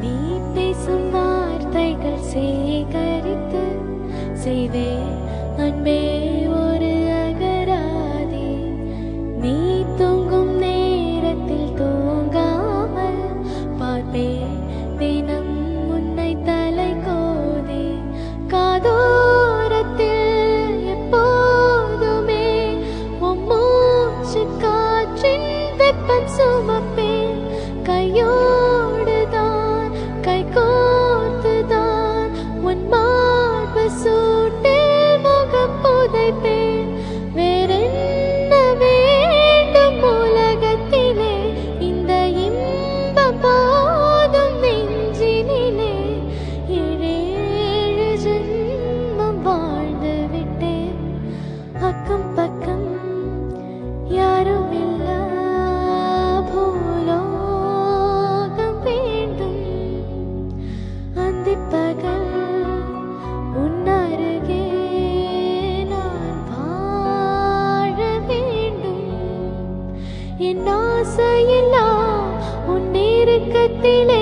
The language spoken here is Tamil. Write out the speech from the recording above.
நீ பேசும் வார்த்தைகள் சேகரித்து செய்வேன் அன்பே ஒரு அகராதி. நீ தூங்கும் நேரத்தில் தூங்காமல் பார்ப்பேன் தினம் உன்னை தலை கோதி. காதோரத்தில் எப்போதுமே உன் மூச்சு காற்றின் வெப்பம் சுமப்பேன். கையோடுதான் கை கோர்த்துதான் உன் மார்பு சூட்டில் முகம் புதைப்பேன். வேறென்ன வேண்டும் உலகத்திலே, இந்த இன்பம் போதும் நெஞ்சினிலே. ஏழேழு ஜென்மம் வாழ்ந்து விட்டேன், அக்கம் பக்கம் யாரும் இல்லா பூலோகம் வேண்டும். அந்திப்பகல் உன் அருகே நான் வாழ வேண்டும். என் ஆசையெல்லாம் உன் நெருக்கத்திலே